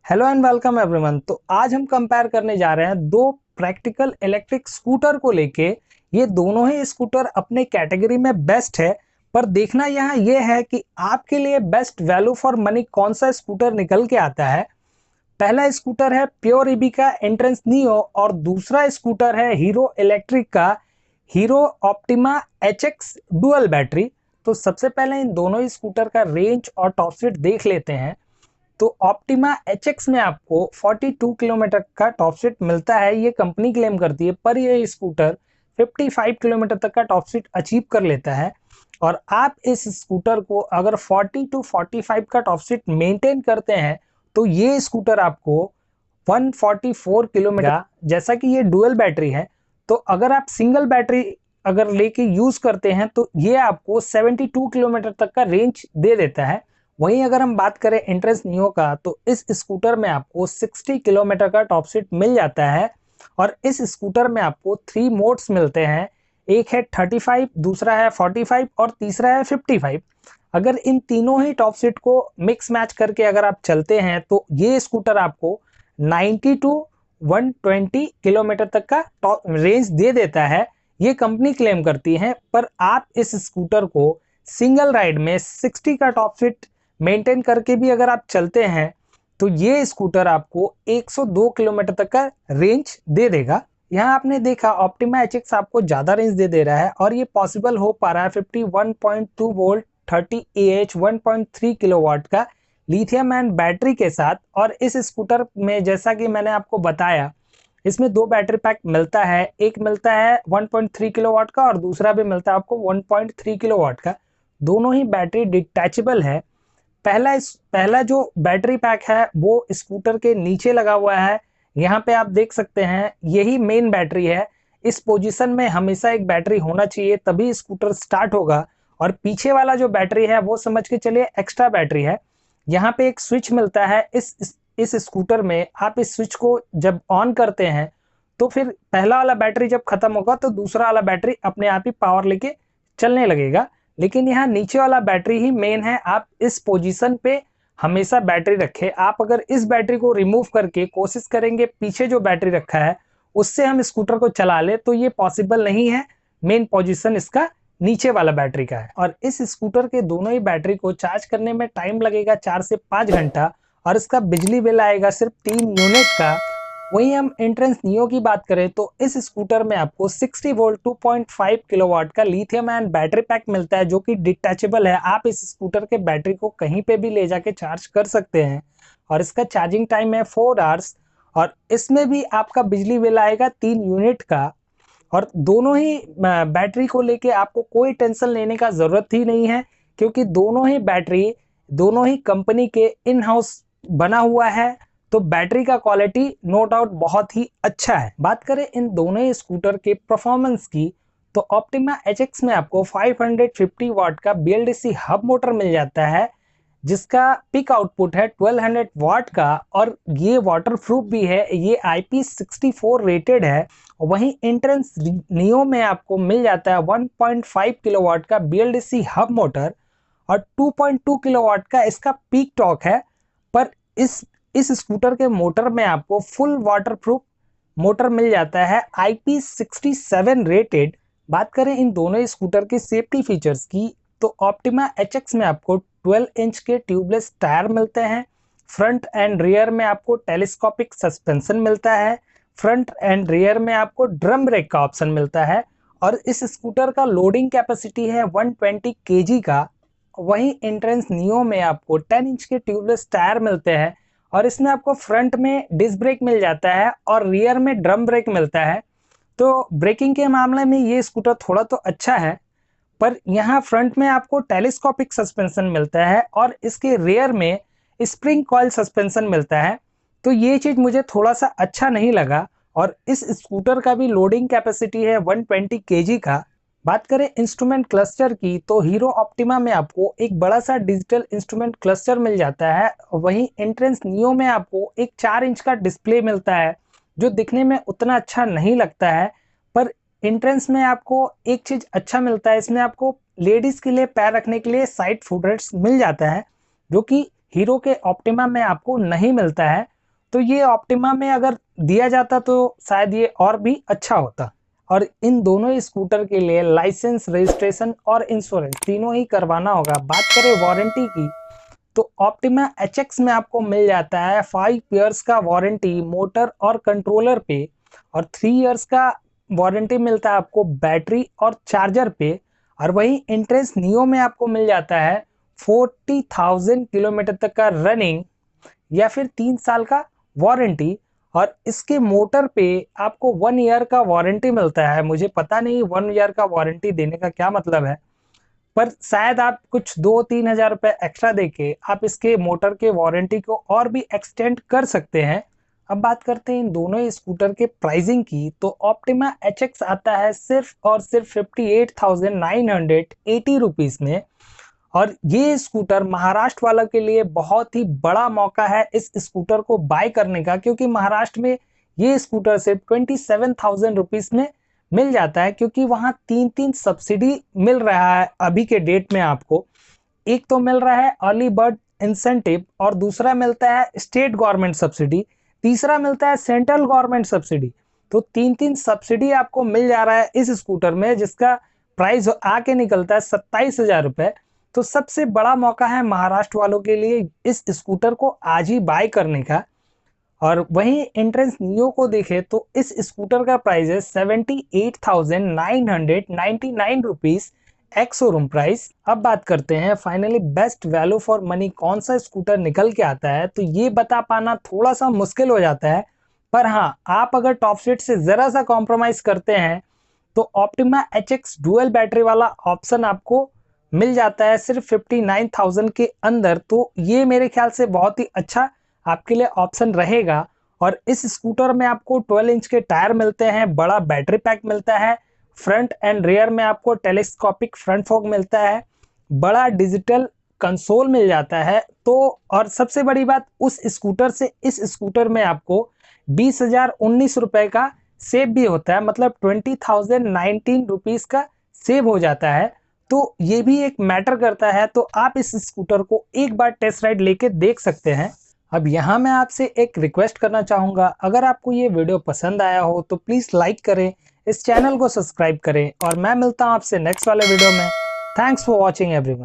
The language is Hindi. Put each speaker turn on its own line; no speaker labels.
Hello and welcome everyone. तो आज हम कंपेयर करने जा रहे हैं दो प्रैक्टिकल इलेक्ट्रिक स्कूटर को लेके। ये दोनों ही स्कूटर अपने कैटेगरी में बेस्ट है, पर देखना यहाँ ये है कि आपके लिए बेस्ट वैल्यू फॉर मनी कौन सा स्कूटर निकल के आता है। पहला स्कूटर है प्योर ईबी का एंट्रेंस नियो और दूसरा स्कूटर है हीरो इलेक्ट्रिक का hero optima hx dual battery. तो सबसे पहले इन दोनों ही स्कूटर का रेंज और टॉप स्पीड देख लेते हैं। तो ऑप्टिमा एचएक्स में आपको 42 किलोमीटर का टॉप स्पीड मिलता है, ये कंपनी क्लेम करती है, पर ये स्कूटर 55 किलोमीटर तक का टॉप स्पीड अचीव कर लेता है। और आप इस स्कूटर को अगर 40 टू 45 का टॉप स्पीड मेंटेन करते हैं तो ये स्कूटर आपको 144 किलोमीटर, जैसा कि ये डुअल बैटरी है, तो अगर आप सिंगल बैटरी अगर लेके यूज करते हैं तो ये आपको 72 किलोमीटर तक का रेंज दे देता है। वहीं अगर हम बात करें एंट्रेंस नियो का, तो इस स्कूटर में आपको 60 किलोमीटर का टॉप स्पीड मिल जाता है। और इस स्कूटर में आपको 3 मोड्स मिलते हैं, एक है 35, दूसरा है 45 और तीसरा है 55। अगर इन तीनों ही टॉप स्पीड को मिक्स मैच करके अगर आप चलते हैं तो ये स्कूटर आपको 90 टू 120 किलोमीटर तक का टॉप रेंज दे देता है, ये कंपनी क्लेम करती है। पर आप इस स्कूटर को सिंगल राइड में 60 का टॉप स्पीड मेंटेन करके भी अगर आप चलते हैं तो ये स्कूटर आपको 102 किलोमीटर तक का रेंज दे देगा। यहाँ आपने देखा ऑप्टिमा एचएक्स आपको ज्यादा रेंज दे रहा है और ये पॉसिबल हो पा रहा है 51.2 वोल्ट 30 AH 1.3 किलोवाट का लिथियम आयन बैटरी के साथ। और इस स्कूटर में जैसा कि मैंने आपको बताया, इसमें दो बैटरी पैक मिलता है, एक मिलता है 1.3 किलोवाट का और दूसरा भी मिलता है आपको 1.3 किलोवाट का। दोनों ही बैटरी डिटैचेबल है। पहला जो बैटरी पैक है वो स्कूटर के नीचे लगा हुआ है, यहाँ पे आप देख सकते हैं, यही मेन बैटरी है। इस पोजीशन में हमेशा एक बैटरी होना चाहिए तभी स्कूटर स्टार्ट होगा। और पीछे वाला जो बैटरी है वो समझ के चलिए एक्स्ट्रा बैटरी है। यहाँ पे एक स्विच मिलता है इस स्कूटर में, आप इस स्विच को जब ऑन करते हैं तो फिर पहला वाला बैटरी जब खत्म होगा तो दूसरा वाला बैटरी अपने आप ही पावर लेके चलने लगेगा। लेकिन यहाँ नीचे वाला बैटरी ही मेन है, आप इस पोजीशन पे हमेशा बैटरी रखें। आप अगर इस बैटरी को रिमूव करके कोशिश करेंगे पीछे जो बैटरी रखा है उससे हम स्कूटर को चला ले तो ये पॉसिबल नहीं है। मेन पोजीशन इसका नीचे वाला बैटरी का है। और इस स्कूटर के दोनों ही बैटरी को चार्ज करने में टाइम लगेगा 4 से 5 घंटा और इसका बिजली बिल आएगा सिर्फ 3 यूनिट का। वहीं हम एंट्रेंस नियो की बात करें तो इस स्कूटर में आपको 60 वोल्ट 2.5 किलोवाट का लिथियम आयन बैटरी पैक मिलता है जो कि डिटैचेबल है। आप इस स्कूटर के बैटरी को कहीं पे भी ले जाके चार्ज कर सकते हैं और इसका चार्जिंग टाइम है 4 आवर्स। और इसमें भी आपका बिजली बिल आएगा 3 यूनिट का। और दोनों ही बैटरी को लेके आपको कोई टेंशन लेने का जरूरत ही नहीं है, क्योंकि दोनों ही बैटरी दोनों ही कंपनी के इन हाउस बना हुआ है। तो बैटरी का क्वालिटी नो डाउट बहुत ही अच्छा है। बात करें इन दोनों ही स्कूटर के परफॉर्मेंस की, तो ऑप्टिमा एचएक्स में आपको 550 वाट का BLDC हब मोटर मिल जाता है जिसका पिक आउटपुट है 1200 वाट का और ये वाटर प्रूफ भी है, ये IP64 रेटेड है। वहीं एंट्रेंस नियो में आपको मिल जाता है 1.5 किलोवाट का BLDC हब मोटर और 2.2 किलोवाट का इसका पीक टॉर्क है। पर इस स्कूटर के मोटर में आपको फुल वाटरप्रूफ मोटर मिल जाता है IP67 रेटेड। बात करें इन दोनों स्कूटर के सेफ्टी फीचर्स की, तो ऑप्टिमा एचएक्स में आपको 12 इंच के ट्यूबलेस टायर मिलते हैं। फ्रंट एंड रियर में आपको टेलीस्कोपिक सस्पेंशन मिलता है। फ्रंट एंड रियर में आपको ड्रम ब्रेक का ऑप्शन मिलता है। और इस स्कूटर का लोडिंग कैपेसिटी है 120 kg का। वहीं एंट्रेंस नियो में आपको 10 इंच के ट्यूबलेस टायर मिलते हैं और इसमें आपको फ्रंट में डिस्क ब्रेक मिल जाता है और रियर में ड्रम ब्रेक मिलता है। तो ब्रेकिंग के मामले में ये स्कूटर थोड़ा तो अच्छा है, पर यहाँ फ्रंट में आपको टेलीस्कोपिक सस्पेंशन मिलता है और इसके रियर में स्प्रिंग कॉइल सस्पेंशन मिलता है। तो ये चीज मुझे थोड़ा सा अच्छा नहीं लगा। और इस स्कूटर का भी लोडिंग कैपेसिटी है 120 kg का। बात करें इंस्ट्रूमेंट क्लस्टर की, तो हीरो ऑप्टिमा में आपको एक बड़ा सा डिजिटल इंस्ट्रूमेंट क्लस्टर मिल जाता है। वहीं एंट्रेंस नियो में आपको एक 4 इंच का डिस्प्ले मिलता है जो दिखने में उतना अच्छा नहीं लगता है। पर एंट्रेंस में आपको एक चीज अच्छा मिलता है, इसमें आपको लेडीज के लिए पैर रखने के लिए साइड फुट रेस्ट मिल जाता है जो कि हीरो के ऑप्टिमा में आपको नहीं मिलता है। तो ये ऑप्टिमा में अगर दिया जाता तो शायद ये और भी अच्छा होता। और इन दोनों ही स्कूटर के लिए लाइसेंस, रजिस्ट्रेशन और इंश्योरेंस तीनों ही करवाना होगा। बात करें वारंटी की, तो ऑप्टिमा HX में आपको मिल जाता है 5 ईयर्स का वारंटी मोटर और कंट्रोलर पे, और 3 ईयर्स का वारंटी मिलता है आपको बैटरी और चार्जर पे। और वही इंट्रेंस नियो में आपको मिल जाता है 40,000 किलोमीटर तक का रनिंग या फिर 3 साल का वारंटी। और इसके मोटर पे आपको 1 ईयर का वारंटी मिलता है। मुझे पता नहीं 1 ईयर का वारंटी देने का क्या मतलब है, पर शायद आप कुछ 2-3 हजार रुपए एक्स्ट्रा देके आप इसके मोटर के वारंटी को और भी एक्सटेंड कर सकते हैं। अब बात करते हैं इन दोनों ही स्कूटर के प्राइसिंग की, तो ऑप्टिमा HX आता है सिर्फ और सिर्फ 58,980 रुपीज में। और ये स्कूटर महाराष्ट्र वालों के लिए बहुत ही बड़ा मौका है इस स्कूटर को बाय करने का, क्योंकि महाराष्ट्र में ये स्कूटर सिर्फ 27,000 रुपीज में मिल जाता है, क्योंकि वहां 3 सब्सिडी मिल रहा है अभी के डेट में आपको। एक तो मिल रहा है अर्ली बर्ड इंसेंटिव, और दूसरा मिलता है स्टेट गवर्नमेंट सब्सिडी, तीसरा मिलता है सेंट्रल गवर्नमेंट सब्सिडी। तो 3 सब्सिडी आपको मिल जा रहा है इस स्कूटर में, जिसका प्राइस आके निकलता है 27,000 रुपए। तो सबसे बड़ा मौका है महाराष्ट्र वालों के लिए इस स्कूटर को आज ही बाय करने का। और वहीं एंट्रेंस नियो को देखें तो इस स्कूटर का प्राइस है 78,999 रुपीज एक्स शोरूम प्राइस। अब बात करते हैं finally best value for money कौन सा स्कूटर निकल के आता है, तो ये बता पाना थोड़ा सा मुश्किल हो जाता है। पर हाँ, आप अगर टॉप स्पीड से जरा सा कॉम्प्रोमाइज करते हैं तो ऑप्टिमा HX डुअल बैटरी वाला ऑप्शन आपको मिल जाता है सिर्फ 59,000 के अंदर। तो ये मेरे ख्याल से बहुत ही अच्छा आपके लिए ऑप्शन रहेगा। और इस स्कूटर में आपको 12 इंच के टायर मिलते हैं, बड़ा बैटरी पैक मिलता है, फ्रंट एंड रियर में आपको टेलीस्कोपिक फ्रंट फॉग मिलता है, बड़ा डिजिटल कंसोल मिल जाता है। तो और सबसे बड़ी बात, उस स्कूटर से इस स्कूटर में आपको 20,019 रुपए का सेव भी होता है, मतलब 20,019 रुपीज का सेव हो जाता है। तो ये भी एक मैटर करता है। तो आप इस स्कूटर को एक बार टेस्ट राइड लेके देख सकते हैं। अब यहाँ मैं आपसे एक रिक्वेस्ट करना चाहूँगा, अगर आपको ये वीडियो पसंद आया हो तो प्लीज़ लाइक करें, इस चैनल को सब्सक्राइब करें, और मैं मिलता हूँ आपसे नेक्स्ट वाले वीडियो में। Thanks for watching everyone.